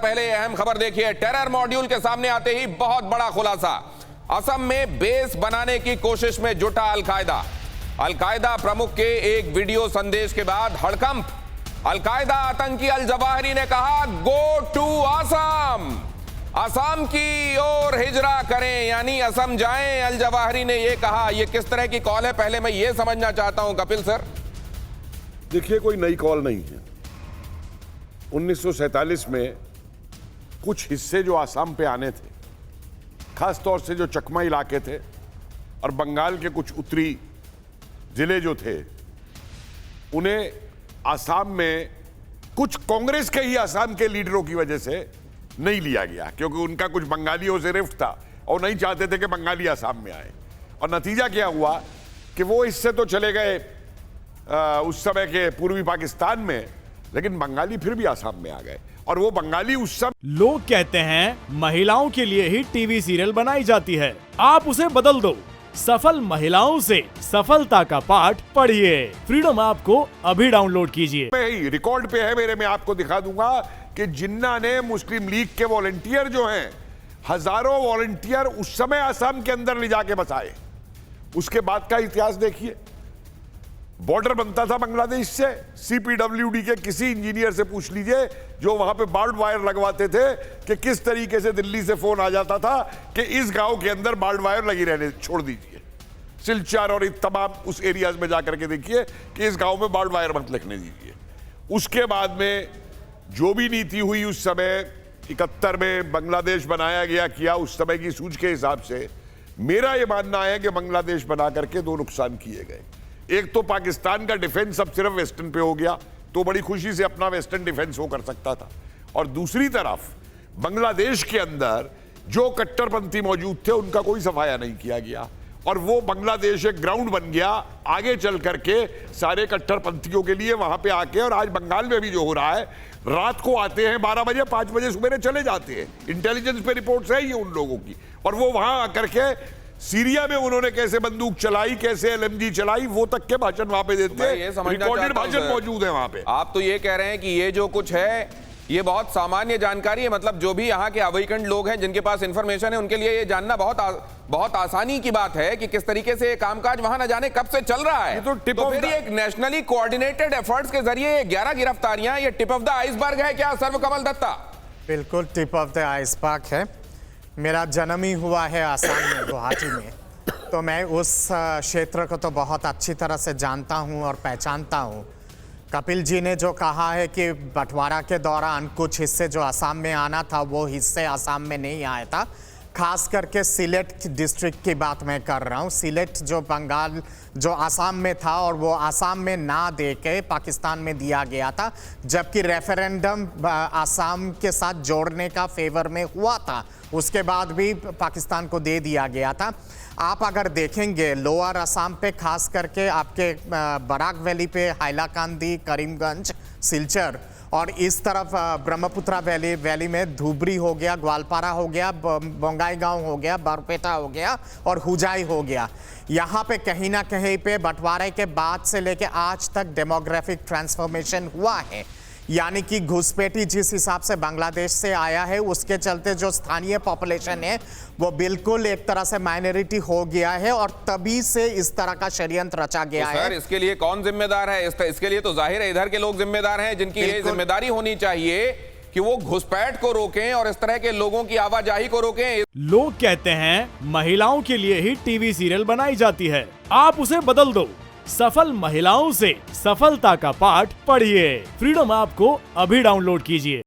पहले अहम खबर देखिए। टेरर मॉड्यूल के सामने आते ही बहुत बड़ा खुलासा। असम में बेस बनाने की कोशिश में जुटा अलकायदा प्रमुख के एक वीडियो संदेश के बाद हड़कंप। अलकायदा आतंकी अल जवाहिरी ने कहा गो टू असम, असम की ओर हिजरा करें, यानी असम जाएं। अल जवाहिरी ने यह कहा। यह किस तरह की कॉल है, पहले मैं यह समझना चाहता हूं कपिल सर। देखिए, कोई नई कॉल नहीं है। 1947 में कुछ हिस्से जो आसाम पे आने थे, खास तौर से जो चकमा इलाके थे और बंगाल के कुछ उत्तरी जिले जो थे, उन्हें आसाम में कुछ कांग्रेस के ही आसाम के लीडरों की वजह से नहीं लिया गया, क्योंकि उनका कुछ बंगालियों से रिफ्ट था और नहीं चाहते थे कि बंगाली आसाम में आए। और नतीजा क्या हुआ कि वो इससे तो चले गए उस समय के पूर्वी पाकिस्तान में, लेकिन बंगाली फिर भी आसाम में आ गए। और वो बंगाली उस समय, लोग कहते हैं महिलाओं के लिए ही टीवी सीरियल बनाई जाती है, आप उसे बदल दो। सफल महिलाओं से सफलता का पाठ पढ़िए। फ्रीडम ऐप को अभी डाउनलोड कीजिए। रिकॉर्ड पे है मेरे, मैं आपको दिखा दूंगा कि जिन्ना ने मुस्लिम लीग के वॉलंटियर जो हैं, हजारों वॉलंटियर उस समय आसाम के अंदर ले जाके बसाए। उसके बाद का इतिहास देखिए। बॉर्डर बनता था बांग्लादेश से, सीपीडब्ल्यूडी के किसी इंजीनियर से पूछ लीजिए जो वहां पे बार्ड वायर लगवाते थे कि किस तरीके से दिल्ली से फोन आ जाता था कि इस गांव के अंदर बार्ड वायर लगी रहने छोड़ दीजिए। सिलचर और तमाम उस एरियाज में जाकर के देखिए कि इस गांव में बार्ड वायर मत लिखने दीजिए। उसके बाद में जो भी नीति हुई उस समय 71 में बांग्लादेश बनाया गया, किया उस समय की सूझ के हिसाब से, मेरा यह मानना है कि बांग्लादेश बना करके दो नुकसान किए गए। एक तो पाकिस्तान का डिफेंस अब सिर्फ वेस्टर्न पे हो गया, तो बड़ी खुशी से अपना वेस्टर्न डिफेंस वो कर सकता था। और दूसरी तरफ बांग्लादेश के अंदर जो कट्टरपंथी मौजूद थे उनका कोई सफाया नहीं किया गया, और वो बांग्लादेश एक ग्राउंड बन गया आगे चल करके सारे कट्टरपंथियों के लिए वहां पे आके। और आज बंगाल में भी जो हो रहा है, रात को आते हैं 12 बजे, 5 बजे सुबह चले जाते हैं। इंटेलिजेंस पे रिपोर्ट्स है ये उन लोगों की। और वो वहां आकर के सीरिया में उन्होंने कैसे बंदूक चलाई, कैसे एलएमजी चलाई, वो तक के भाषण वहां पे देते हैं। रिकॉर्डेड भाषण मौजूद है वहां पे। आप तो ये कह रहे हैं कि ये जो कुछ है ये बहुत सामान्य जानकारी है, मतलब जो भी यहाँ के अवेकंड लोग हैं जिनके पास इंफॉर्मेशन है उनके लिए ये जानना बहुत आसानी की बात है कि किस तरीके से कामकाज वहां न जाने कब से चल रहा है। तो फिर एक नेशनली कोऑर्डिनेटेड एफर्ट्स के जरिए 11 गिरफ्तारियां, ये टिप ऑफ द आइसबर्ग है क्या सर्वकमल दत्ता? बिल्कुल टिप ऑफ द आइसबर्ग है। मेरा जन्म ही हुआ है आसाम में, गुवाहाटी में, तो मैं उस क्षेत्र को तो बहुत अच्छी तरह से जानता हूं और पहचानता हूं। कपिल जी ने जो कहा है कि बंटवारा के दौरान कुछ हिस्से जो आसाम में आना था वो हिस्से आसाम में नहीं आया था। खास करके सिलेट डिस्ट्रिक्ट की बात मैं कर रहा हूँ। सिलेट जो बंगाल जो आसाम में था और वो आसाम में ना दे के पाकिस्तान में दिया गया था, जबकि रेफरेंडम आसाम के साथ जोड़ने का फेवर में हुआ था, उसके बाद भी पाकिस्तान को दे दिया गया था। आप अगर देखेंगे लोअर असम पे, खास करके आपके बराक वैली पे, हाइलाकांदी, करीमगंज, सिलचर, और इस तरफ ब्रह्मपुत्रा वैली में धुबरी हो गया, ग्वालपारा हो गया, बोंगाईगांव हो गया, बरपेटा हो गया और हुजाई हो गया। यहाँ पे कहीं ना कहीं पे बंटवारे के बाद से लेके आज तक डेमोग्राफिक ट्रांसफॉर्मेशन हुआ है, यानी कि घुसपैठी जिस हिसाब से बांग्लादेश से आया है उसके चलते जो स्थानीय पॉपुलेशन है वो बिल्कुल एक तरह से माइनॉरिटी हो गया है, और तभी से इस तरह का षड्यंत्र रचा गया है। सर, इसके लिए कौन जिम्मेदार है? इसके लिए तो जाहिर है इधर के लोग जिम्मेदार हैं, जिनकी ये जिम्मेदारी होनी चाहिए कि वो घुसपैठ को रोकें और इस तरह के लोगों की आवाजाही को रोकें। लोग कहते हैं महिलाओं के लिए ही टीवी सीरियल बनाई जाती है, आप उसे बदल दो। सफल महिलाओं से सफलता का पाठ पढ़िए। फ्रीडम ऐप को अभी डाउनलोड कीजिए।